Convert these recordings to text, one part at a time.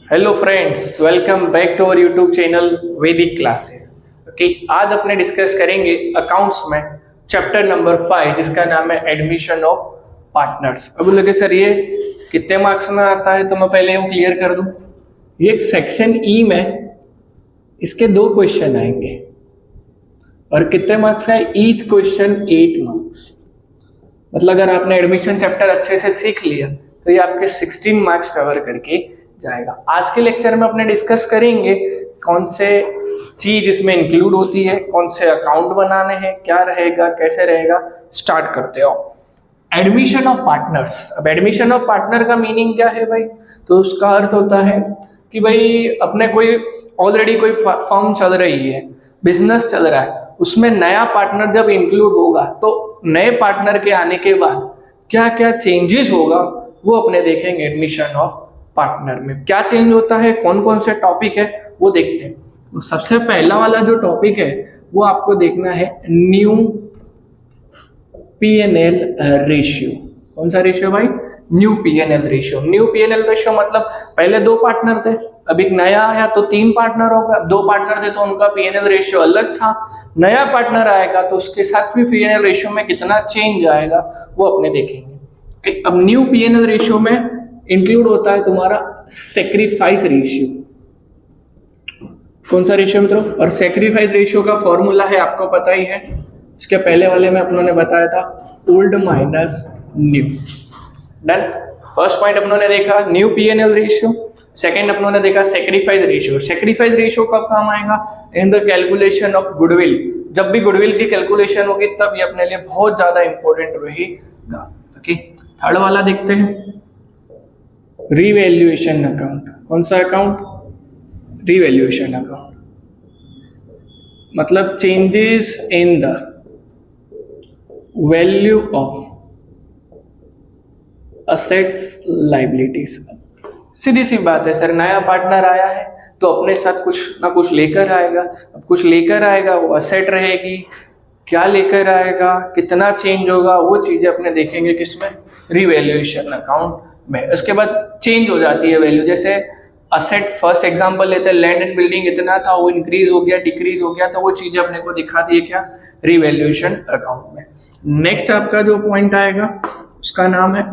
Hello friends, welcome back to our YouTube channel Vedic classes. Okay, आज अपने discuss करेंगे accounts में चैप्टर नंबर 5 जिसका नाम है एडमिशन ऑफ पार्टनर्स। अब बोलोगे सर ये कितने मार्क्स में आता है, तो मैं पहले वो क्लियर कर दूं। ये एक सेक्शन ई में इसके 2 क्वेश्चन आएंगे और कितने मार्क्स है, ईच क्वेश्चन 8 मार्क्स। मतलब अगर आपने एडमिशन चैप्टर अच्छे से सीख लिया तो ये आपके 16 मार्क्स कवर करके जाएगा। आज के लेक्चर में अपने डिस्कस करेंगे कौन से चीज इसमें इंक्लूड होती है, कौन से अकाउंट बनाने हैं, क्या रहेगा, कैसे रहेगा। स्टार्ट करते हो। Admission of partners. अब एडमिशन ऑफ पार्टनर का मीनिंग क्या है भाई? तो उसका अर्थ होता है कि भाई अपने कोई ऑलरेडी कोई फर्म चल रही है, बिजनेस चल रहा है, उसमें नया पार्टनर जब इंक्लूड होगा तो नए पार्टनर के आने के बाद क्या क्या चेंजेस होगा वो अपने देखेंगे। एडमिशन ऑफ पार्टनर में क्या चेंज होता है, कौन कौन से टॉपिक है वो देखते हैं। तो सबसे पहला वाला जो टॉपिक है वो आपको देखना है न्यू पीएनएल रेशियो। कौन सा रेशियो भाई? New PNL ratio. New PNL ratio मतलब पहले 2 पार्टनर थे, अब एक नया आया तो 3 पार्टनर हो गए। अब 2 पार्टनर थे तो उनका पीएनएल रेशियो अलग था। नया पार्टनर आएगा तो उसके साथ भी पीएनएल रेशियो में कितना चेंज आएगा वो अपने देखेंगे। अब न्यू पीएनएल रेशियो में इंक्लूड होता है तुम्हारा सेक्रीफाइस रेशियो। कौन सा रेशियो मित्रों? और सेक्रीफाइस रेशियो का फॉर्मूला है, आपको पता ही है। इसके पहले वाले में अपनों ने बताया था old minus new. Done. First point अपनों ने देखा न्यू पीएनएल रेशियो। सेकंड अपनों ने देखा सेक्रीफाइस रेशियो। सेक्रीफाइस रेशियो कब काम आएगा? In the calculation of goodwill. जब भी गुडविल की कैलकुलेशन होगी तब ये अपने लिए बहुत ज्यादा इंपॉर्टेंट रहेगा। ओके, थर्ड वाला देखते हैं रिवैल्यूएशन अकाउंट। कौन सा अकाउंट? रिवैल्यूएशन अकाउंट मतलब changes in the value of assets liabilities. सीधी सी बात है सर, नया पार्टनर आया है तो अपने साथ कुछ ना कुछ लेकर आएगा। अब कुछ लेकर आएगा, वो असेट रहेगी, क्या लेकर आएगा, कितना चेंज होगा, वो चीजें अपने देखेंगे किसमें? रिवैल्यूएशन अकाउंट में। उसके बाद चेंज हो जाती है वैल्यू। जैसे असेट फर्स्ट एग्जांपल लेते हैं, लैंड एंड बिल्डिंग इतना था, वो इंक्रीज हो गया, डिक्रीज हो गया, तो वो चीजें अपने को दिखाती है क्या? रिवैल्यूएशन अकाउंट में। नेक्स्ट आपका जो पॉइंट आएगा उसका नाम है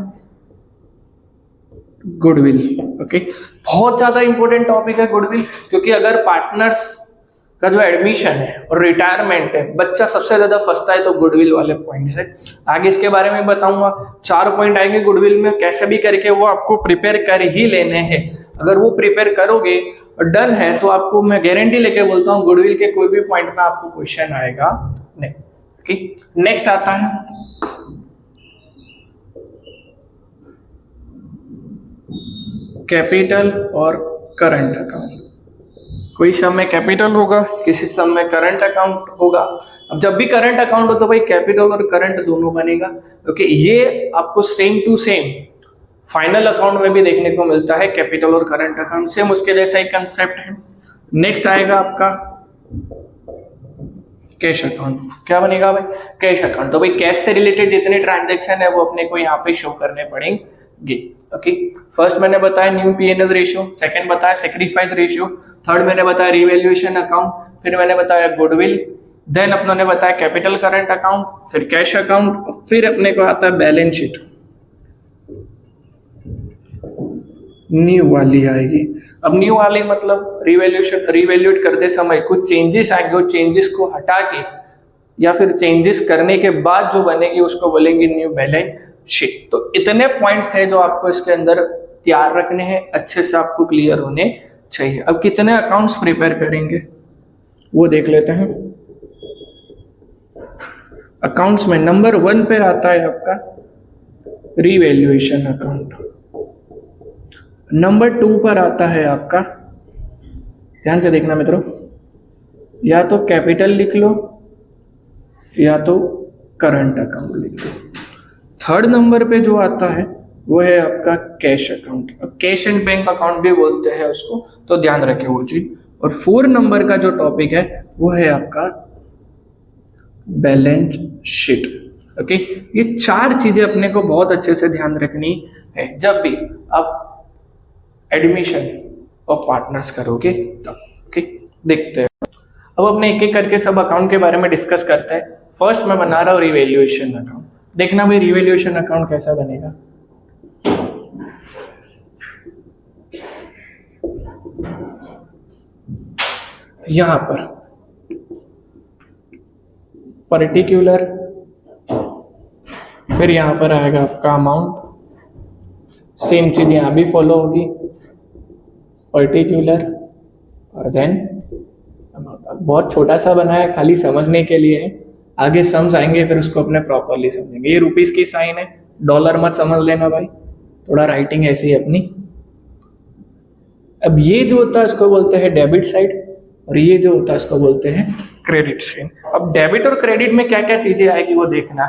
गुडविल। ओके, बहुत ज्यादा इंपॉर्टेंट टॉपिक है गुडविल, क्योंकि अगर पार्टनर्स का जो एडमिशन है और रिटायरमेंट है, बच्चा सबसे ज्यादा फंसता है तो गुडविल वाले पॉइंट से। आगे इसके बारे में बताऊंगा। 4 पॉइंट आएंगे गुडविल में, कैसे भी करके वो आपको प्रिपेयर कर ही लेने हैं। अगर वो प्रिपेयर करोगे और डन है तो आपको मैं गारंटी लेके बोलता हूँ गुडविल के कोई भी पॉइंट में आपको क्वेश्चन आएगा नहीं। ओके, नेक्स्ट आता है कैपिटल और करंट अकाउंट। कोई सम में कैपिटल होगा, किसी सम में करंट अकाउंट होगा। अब जब भी करंट अकाउंट हो तो भाई कैपिटल और करंट दोनों बनेगा। ओके, ये आपको same to same final account में भी देखने को मिलता है। कैपिटल और करंट अकाउंट सेम उसके जैसा ही कंसेप्ट है। नेक्स्ट आएगा आपका कैश अकाउंट। क्या बनेगा भाई? Cash account. तो भाई कैश से रिलेटेड जितने ट्रांजैक्शन है वो अपने को यहाँ पे शो करने पड़ेंगे। ओके, फर्स्ट मैंने बताया न्यू पीएनएल रेशियो, सेकंड बताया सेक्रीफाइस रेशियो, थर्ड मैंने बताया रिवैल्यूएशन अकाउंट, फिर मैंने बताया गुडविल, देन अपनों ने बताया कैपिटल करंट अकाउंट, फिर कैश अकाउंट, फिर अपने को आता है बैलेंस शीट। न्यू वाली आएगी। अब न्यू वाली मतलब रिवैल्यूएट करते समय कुछ चेंजेस आएंगे, वो चेंजेस को हटा के या फिर चेंजेस करने के बाद जो बनेगी उसको बोलेंगे न्यू बैलेंस शीट। तो इतने पॉइंट्स हैं जो आपको इसके अंदर तैयार रखने हैं, अच्छे से आपको क्लियर होने चाहिए। अब कितने अकाउंट्स प्रिपेयर करेंगे वो देख लेते हैं। अकाउंट्स में नंबर 1 पे आता है आपका रिवैल्यूएशन अकाउंट। नंबर 2 पर आता है आपका, ध्यान से देखना मित्रों, या तो कैपिटल लिख लो या तो करंट अकाउंट लिख लो। थर्ड नंबर पे जो आता है वो है आपका कैश अकाउंट। अब कैश एंड बैंक अकाउंट भी बोलते हैं उसको, तो ध्यान रखें वो चीज। और 4 नंबर का जो टॉपिक है वो है आपका बैलेंस शीट। ओके, ये 4 चीजें अपने को बहुत अच्छे से ध्यान रखनी है जब भी आप एडमिशन ऑफ पार्टनर्स करोगे तब। ओके, देखते हैं। अब अपने एक एक करके सब अकाउंट के बारे में डिस्कस करते हैं। फर्स्ट मैं बना रहा हूँ रिवैल्यूएशन अकाउंट। देखना भाई रिवैल्यूएशन अकाउंट कैसा बनेगा। यहां पर पर्टिकुलर, फिर यहां पर आएगा आपका अमाउंट, सेम चीज यहां भी फॉलो होगी, पर्टिकुलर और देन अमाउंट। बहुत छोटा सा बना है, खाली समझने के लिए है, आगे सम्स आएंगे फिर उसको अपने प्रॉपरली समझेंगे। ये रुपीस की साइन है, डॉलर मत समझ लेना भाई, थोड़ा राइटिंग ऐसी है अपनी। अब ये जो होता है इसको बोलते हैं डेबिट साइड, और ये जो होता है इसको बोलते हैं क्रेडिट साइड। अब डेबिट और क्रेडिट में क्या क्या चीजें आएगी वो देखना।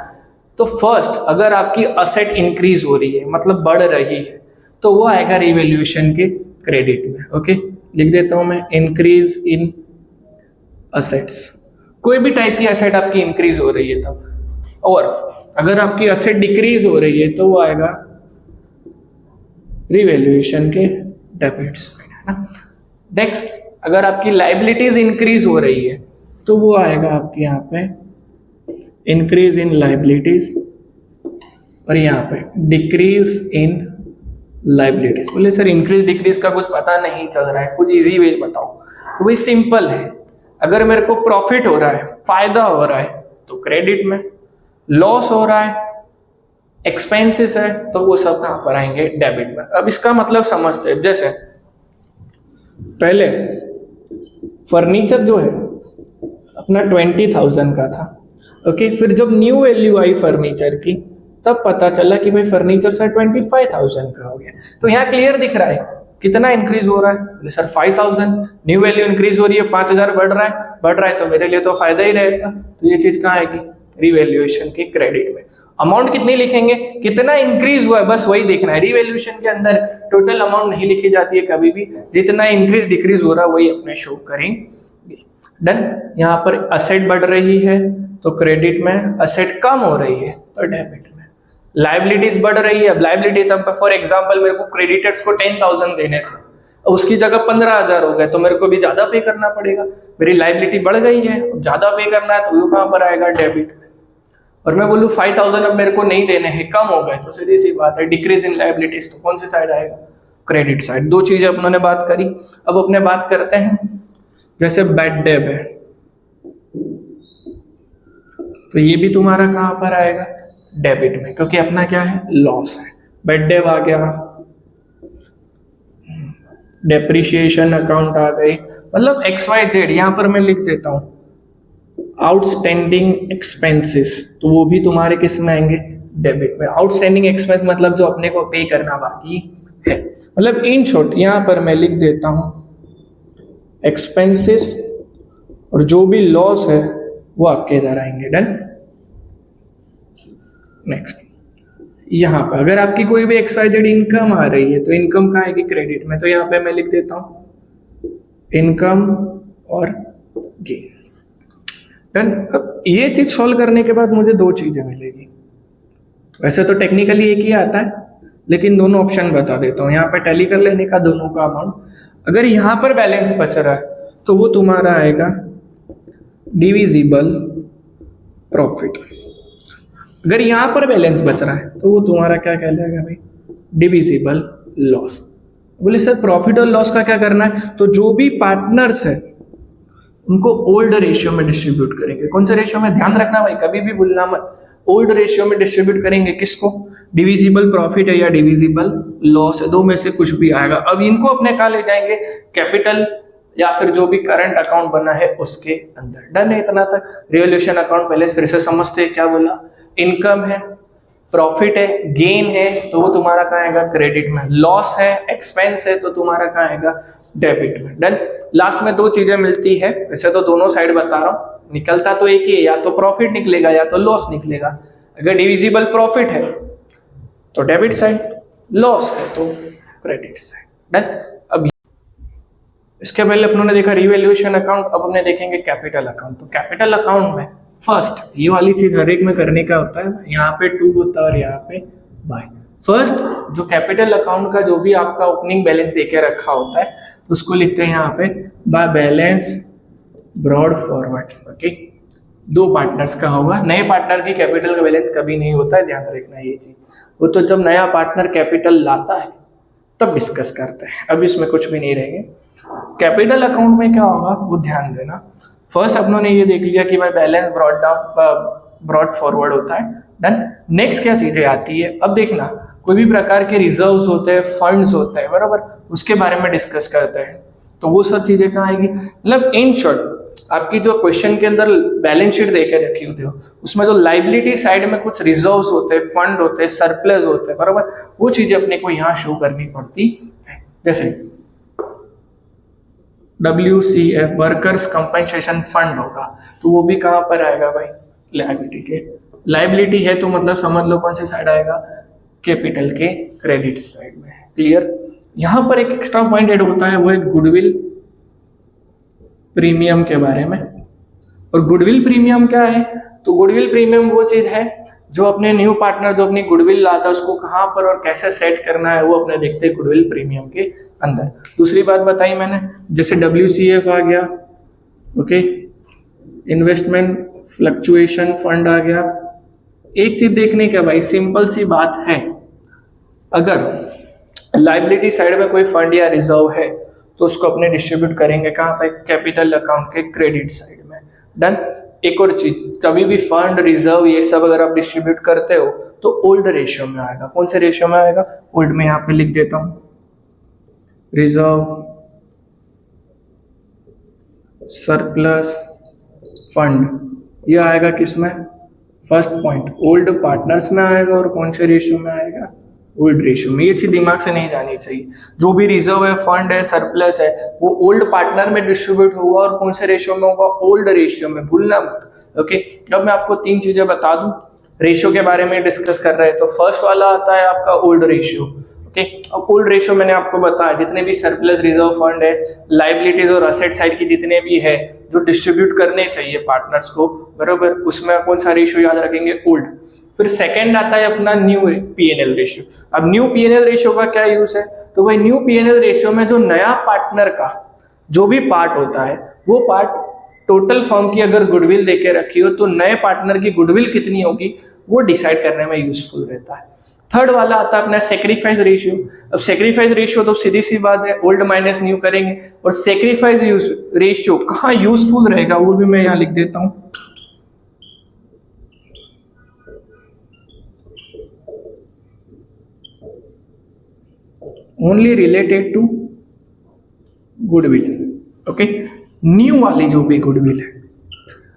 तो फर्स्ट, अगर आपकी असेट इंक्रीज हो रही है, मतलब बढ़ रही है, तो वो आएगा रिवैल्यूएशन के क्रेडिट में। ओके, लिख देता हूं मैं, इंक्रीज इन असेट्स। कोई भी टाइप की असेट आपकी इंक्रीज हो रही है तब। और अगर आपकी असेट डिक्रीज हो रही है तो वो आएगा रिवैल्यूएशन के डेबिट्स में, है ना। नेक्स्ट, अगर आपकी लाइबिलिटीज इंक्रीज हो रही है तो वो आएगा आपके यहाँ पे इंक्रीज इन लाइबिलिटीज, और यहाँ पे डिक्रीज इन लाइबिलिटीज। बोले सर इंक्रीज डिक्रीज का कुछ पता नहीं चल रहा है, कुछ इजी वे बताओ। तो वही सिंपल है, अगर मेरे को प्रॉफिट हो रहा है, फायदा हो रहा है तो क्रेडिट में, लॉस हो रहा है, एक्सपेंसेस है तो वो सब कहाँ पर आएंगे, डेबिट में। अब इसका मतलब समझते हैं। जैसे पहले फर्नीचर जो है अपना 20,000 का था, ओके, फिर जब न्यू वैल्यू आई फर्नीचर की तब पता चला कि भाई फर्नीचर सर 25,000 का हो गया। तो यहाँ क्लियर दिख रहा है कितना इंक्रीज हो रहा है। बोले सर 5,000, न्यू वैल्यू इंक्रीज हो रही है, 5,000 बढ़ रहा है तो मेरे लिए तो फायदा ही रहेगा। तो ये चीज कहाँ आएगी, रिवैल्यूएशन के क्रेडिट में। अमाउंट कितनी लिखेंगे, कितना इंक्रीज हुआ है, बस वही देखना है। रिवैल्यूएशन के अंदर टोटल अमाउंट नहीं लिखी जाती है कभी भी, जितना इंक्रीज डिक्रीज हो रहा है वही अपने शो करेंगे। डन। यहाँ पर असेट बढ़ रही है तो क्रेडिट में, असेट कम हो रही है तो डेबिट में। लाइबिलिटीज बढ़ रही है, अब लाइबिलिटीज, अब फॉर एग्जांपल मेरे को क्रेडिटर्स को 10,000 देने थे, उसकी जगह 15,000 हो गए तो मेरे को भी ज्यादा पे करना पड़ेगा। मेरी लाइबिलिटी बढ़ गई है, ज्यादा पे करना है तो वो कहाँ पर आएगा, डेबिट में। और मैं बोलूँ 5,000 अब मेरे को नहीं देने हैं, कम हो गए, तो सीधी सी बात है डिक्रीज इन लाइबिलिटीज, तो कौन सी साइड आएगा, क्रेडिट साइड। दो चीजें अपनों ने बात करी। अब अपने बात करते हैं जैसे बैड डेब है, तो ये भी तुम्हारा कहाँ पर आएगा, डेबिट में, क्योंकि अपना क्या है, लॉस है। बैड डेब आ गया, डेप्रिशिएशन अकाउंट आ गई, मतलब XYZ। यहां पर मैं लिख देता हूं आउटस्टैंडिंग एक्सपेंसेस, तो वो भी तुम्हारे किस में आएंगे, डेबिट में। आउटस्टैंडिंग एक्सपेंस मतलब जो अपने को पे करना बाकी है। मतलब इन शॉर्ट यहां पर मैं लिख देता हूं एक्सपेंसेस, और जो भी लॉस है वो आपके इधर आएंगे। डन। नेक्स्ट, यहाँ पर अगर आपकी कोई भी XYZ इनकम आ रही है तो इनकम कहाँ आएगी, क्रेडिट में। तो यहाँ पे मैं लिख देता हूँ इनकम और गेन। डन। अब ये चीज सॉल्व करने के बाद मुझे दो चीजें मिलेगी। वैसे तो टेक्निकली एक ही आता है, लेकिन दोनों ऑप्शन बता देता हूँ। यहाँ पे टैली कर लेने का दोनों का अमाउंट। अगर यहाँ पर बैलेंस बच रहा है तो वो तुम्हारा आएगा डिविजिबल प्रॉफिट। अगर यहाँ पर बैलेंस बच रहा है तो वो तुम्हारा क्या कहलाएगा भाई, डिविजिबल लॉस। बोले सर प्रॉफिट और लॉस का क्या करना है, तो जो भी पार्टनर्स है उनको ओल्ड रेशियो में डिस्ट्रीब्यूट करेंगे। कौन से रेशियो में, ध्यान रखना भाई, कभी भी भूलना मत। ओल्ड रेशियो में डिस्ट्रीब्यूट करेंगे किसको, डिविजिबल प्रॉफिट है या डिविजिबल लॉस है, दो में से कुछ भी आएगा। अब इनको अपने कहाँ ले जाएंगे, कैपिटल या फिर जो भी करंट अकाउंट बना है उसके अंदर। डन है इतना तक। रिवैल्यूएशन अकाउंट पहले फिर से समझते हैं, क्या बोला, इनकम है, प्रॉफिट है, गेन है तो वो तुम्हारा कहाँ आएगा, क्रेडिट में। लॉस है, एक्सपेंस है तो तुम्हारा कहाँ आएगा, डेबिट में। डन। लास्ट में दो चीजें मिलती है, वैसे तो दोनों साइड बता रहा हूँ, निकलता तो एक ही है, या तो प्रॉफिट निकलेगा या तो लॉस निकलेगा। अगर डिविजिबल प्रॉफिट है तो डेबिट साइड, लॉस है तो क्रेडिट साइड। डन। अब इसके पहले अपनों ने देखा रिवैल्यूएशन अकाउंट, अब हमने देखेंगे कैपिटल अकाउंट। तो कैपिटल अकाउंट में फर्स्ट ये वाली चीज हर एक में करने का होता है, यहाँ पे टू होता है और यहाँ पे बाय। फर्स्ट जो कैपिटल अकाउंट का जो भी आपका ओपनिंग बैलेंस देके रखा होता है तो उसको लिखते हैं यहाँ पे by balance brought forward. Okay, दो पार्टनर्स का होगा, नए पार्टनर की कैपिटल का बैलेंस कभी नहीं होता है, ध्यान रखना ये चीज। वो तो जब नया पार्टनर कैपिटल लाता है तब डिस्कस करते हैं, अब इसमें कुछ भी नहीं रहेंगे। कैपिटल अकाउंट में क्या होगा वो ध्यान देना। फर्स्ट अपनों ने ये देख लिया कि भाई बैलेंस ब्रॉड फॉरवर्ड होता है, डन। नेक्स्ट क्या चीजें आती है, अब देखना कोई भी प्रकार के रिजर्व्स होते हैं, फंड्स होते हैं, बराबर, उसके बारे में डिस्कस करते हैं। तो वो सब चीजें कहाँ आएगी, मतलब इन शॉर्ट आपकी जो क्वेश्चन के अंदर बैलेंस शीट देकर रखी होती हो उसमें जो लाइबिलिटी साइड में कुछ रिजर्व्स होते हैं, फंड होते हैं, सरप्लस होते हैं, बराबर, वो चीजें अपने को यहाँ शो करनी पड़ती है। जैसे WCF वर्कर्स कंपनसेशन फंड होगा तो वो भी कहाँ पर आएगा भाई, लाइबिलिटी के। लाइबिलिटी है तो मतलब समझ लो कौन सी साइड आएगा, कैपिटल के क्रेडिट साइड में। क्लियर। यहाँ पर एक एक्स्ट्रा पॉइंट ऐड होता है, वो है गुडविल प्रीमियम के बारे में। और गुडविल प्रीमियम क्या है, तो गुडविल प्रीमियम वो चीज है जो अपने न्यू पार्टनर जो अपनी गुडविल लाता है उसको कहाँ पर और कैसे सेट करना है वो अपने देखते हैं गुडविल प्रीमियम के अंदर। दूसरी बात बताई मैंने, जैसे WCF आ गया, ओके, इन्वेस्टमेंट फ्लक्चुएशन फंड आ गया। एक चीज देखने का भाई, सिंपल सी बात है, अगर लाइबिलिटी साइड में कोई फंड या रिजर्व है तो उसको अपने डिस्ट्रीब्यूट करेंगे कहाँ पे, कैपिटल अकाउंट के क्रेडिट साइड में, डन। एक और चीज, कभी भी फंड रिजर्व ये सब अगर आप डिस्ट्रीब्यूट करते हो तो ओल्ड रेशियो में आएगा। कौन से रेशियो में आएगा, ओल्ड में यहाँ पे लिख देता हूं, रिजर्व सरप्लस फंड, ये आएगा किसमें, फर्स्ट पॉइंट ओल्ड पार्टनर्स में आएगा। और कौन से रेशियो में आएगा, ओल्ड रेशियो में। ये चीज दिमाग से नहीं जानी चाहिए, जो भी रिजर्व है, फंड है, सरप्लस है, वो ओल्ड पार्टनर में डिस्ट्रीब्यूट होगा और कौन से रेशियो में होगा, ओल्ड रेशियो में, भूलना मत। ओके, अब मैं आपको तीन चीजें बता दूं, रेशियो के बारे में डिस्कस कर रहे हैं तो फर्स्ट वाला आता है आपका ओल्ड रेशियो। ओके, अब ओल्ड रेशियो मैंने आपको बताया, जितने भी सरप्लस रिजर्व फंड है, लाइबिलिटीज और असेट साइड की जितने भी है जो डिस्ट्रीब्यूट करने चाहिए पार्टनर्स को, बराबर, उसमें कौन सा रेशियो याद रखेंगे, ओल्ड। फिर सेकंड आता है अपना न्यू P&L रेशियो। अब न्यू P&L रेशियो का क्या यूज है, तो भाई न्यू P&L रेशियो में जो नया पार्टनर का जो भी पार्ट होता है वो पार्ट टोटल फर्म की अगर गुडविल देके रखी हो तो नए पार्टनर की गुडविल कितनी होगी वो डिसाइड करने में यूजफुल रहता है। थर्ड वाला आता है अपना सेक्रीफाइस रेशियो। अब सेक्रीफाइस रेशियो तो सीधी सी बात है, ओल्ड माइनस न्यू करेंगे, और सेक्रीफाइस रेशियो कहाँ यूजफुल रहेगा वो भी मैं यहाँ लिख देता हूं, only related to goodwill. Okay, new वाली जो भी गुडविल है,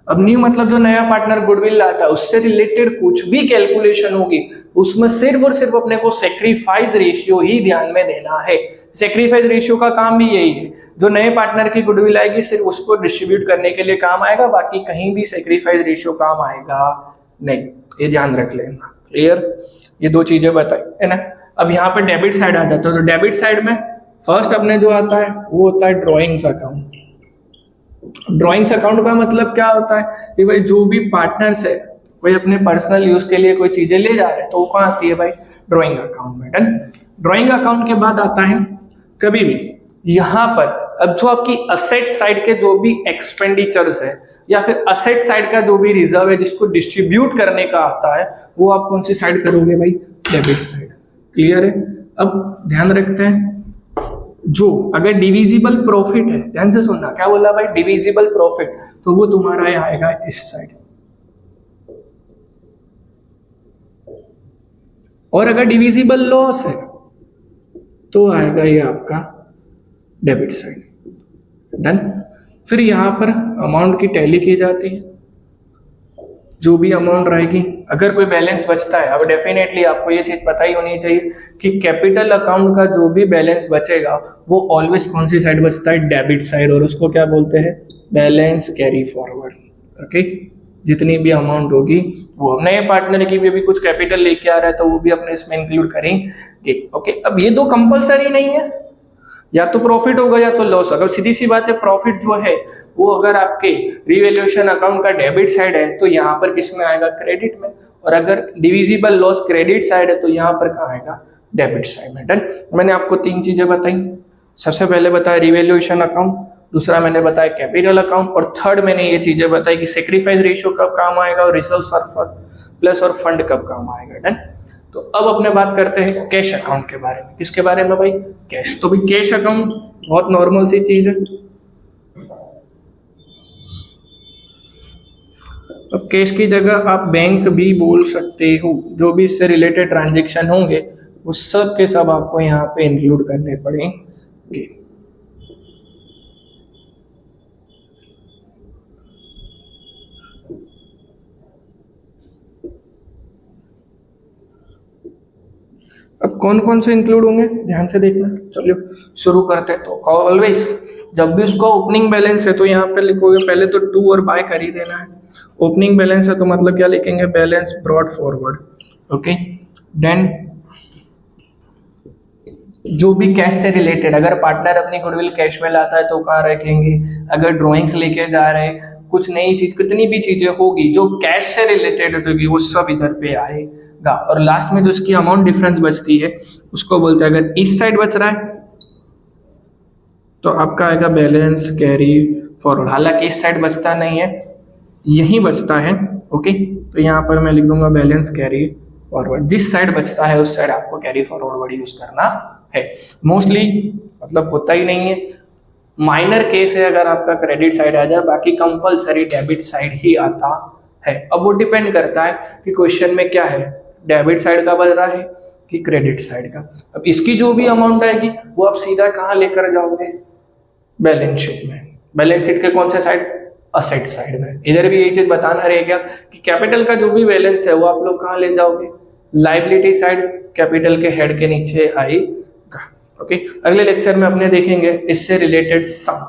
अब न्यू मतलब जो नया पार्टनर गुडविल लाता है उससे रिलेटेड कुछ भी कैलकुलेशन होगी उसमें सिर्फ और सिर्फ अपने को सेक्रीफाइस रेशियो ही ध्यान में देना है। सेक्रीफाइस रेशियो का काम भी यही है, जो नए पार्टनर की गुडविल आएगी सिर्फ उसको डिस्ट्रीब्यूट करने के लिए काम आएगा, बाकी कहीं भी सेक्रीफाइस रेशियो काम आएगा नहीं, ये ध्यान रख लेना। क्लियर, ये दो चीजें बताई है ना। अब यहाँ पे डेबिट साइड आ जाता है, तो डेबिट साइड में फर्स्ट अपने जो आता है वो होता है ड्रॉइंग्स अकाउंट। ड्रॉइंग्स अकाउंट का मतलब क्या होता है कि भाई जो भी पार्टनर्स है कोई अपने पर्सनल यूज के लिए कोई चीजें ले जा रहे हैं तो वो कहाँ आती है भाई, ड्रॉइंग अकाउंट में, डन। ड्रॉइंग अकाउंट के बाद आता है कभी भी यहाँ पर, अब जो आपकी असेट साइड के जो भी एक्सपेंडिचर्स है या फिर असेट साइड का जो भी रिजर्व है जिसको डिस्ट्रीब्यूट करने का आता है वो आप कौन सी साइड करोगे भाई, डेबिट साइड। क्लियर है। अब ध्यान रखते हैं, जो अगर डिविजिबल प्रॉफिट है, ध्यान से सुनना, क्या बोला भाई, डिविजिबल प्रॉफिट, तो वो तुम्हारा आएगा इस साइड। और अगर डिविजिबल लॉस है तो आएगा ये आपका डेबिट साइड, डन। फिर यहां पर अमाउंट की टैली की जाती है, जो भी अमाउंट रहेगी, अगर कोई बैलेंस बचता है, अब डेफिनेटली आपको ये चीज पता ही होनी चाहिए कि कैपिटल अकाउंट का जो भी बैलेंस बचेगा वो ऑलवेज कौन सी साइड बचता है, डेबिट साइड, और उसको क्या बोलते हैं, बैलेंस कैरी फॉरवर्ड। ओके, जितनी भी अमाउंट होगी वो नए पार्टनर की भी अभी कुछ कैपिटल लेके आ रहा है तो वो भी अपने इसमें इंक्लूड करेंगे। ओके, अब ये दो कंपलसरी नहीं है, या तो प्रॉफिट होगा या तो लॉस होगा। सीधी सी बात है, प्रॉफिट जो है वो अगर आपके रिवैल्यूएशन अकाउंट का डेबिट साइड है तो यहाँ पर किस में आएगा, क्रेडिट में, और अगर डिविजिबल लॉस क्रेडिट साइड है तो यहाँ पर कहाँ आएगा, डेबिट साइड में। डन। मैंने आपको 3 चीजें बताई। सबसे पहले बताया रिवैल्यूएशन अकाउंट, दूसरा मैंने बताया कैपिटल अकाउंट, और थर्ड मैंने ये चीजें बताई कि सेक्रीफाइस रेशियो कब काम आएगा और रिजर्व सरप्लस और फंड कब काम आएगा। डन। तो अब अपने बात करते हैं कैश अकाउंट के बारे में। किसके बारे में भाई, कैश। तो भाई कैश अकाउंट बहुत नॉर्मल सी चीज है। अब कैश की जगह आप बैंक भी बोल सकते हो। जो भी इससे रिलेटेड ट्रांजेक्शन होंगे वो सब के सब आपको यहाँ पे इंक्लूड करने पड़ेंगे। अब कौन कौन से इंक्लूड होंगे ध्यान से देखना। चलिए शुरू करते हैं। तो ऑलवेज जब भी उसका ओपनिंग बैलेंस है तो यहाँ पे लिखोगे पहले तो टू और बाय कर ही देना है। ओपनिंग बैलेंस है तो मतलब क्या लिखेंगे, balance brought forward. Okay. Then जो भी कैश से रिलेटेड, अगर पार्टनर अपनी गुडविल कैश में लाता है तो कहाँ रखेंगे, अगर ड्रॉइंग्स लेके जा रहे हैं, कुछ नई चीज, कितनी भी चीजें होगी जो कैश से रिलेटेड होगी वो सब इधर पे आएगा। और लास्ट में जो इसकी अमाउंट डिफरेंस बचती है उसको बोलते हैं, अगर इस साइड बच रहा है तो आपका आएगा बैलेंस कैरी फॉरवर्ड। हालांकि इस साइड बचता नहीं है, यही बचता है। ओके। तो यहाँ पर मैं लिख दूंगा बैलेंस कैरी फॉरवर्ड। जिस साइड बचता है उस साइड आपको कैरी फॉरवर्ड यूज करना है। मोस्टली मतलब होता ही नहीं है, माइनर केस है अगर आपका क्रेडिट साइड आ जाए, बाकी कंपलसरी डेबिट साइड ही आता है। अब वो डिपेंड करता है कि क्वेश्चन में क्या है, डेबिट साइड का बच रहा है कि क्रेडिट साइड का। अब इसकी जो भी अमाउंट आएगी वो आप सीधा कहाँ लेकर जाओगे, बैलेंस शीट में। बैलेंस शीट के कौन से साइड, असेट साइड में। इधर भी यही चीज बताना रहेगा कि कैपिटल का जो भी बैलेंस है वो आप लोग कहाँ ले जाओगे, लाइबिलिटी साइड, कैपिटल के हेड के नीचे आएगा। ओके। अगले लेक्चर में अपने देखेंगे इससे रिलेटेड सम्स।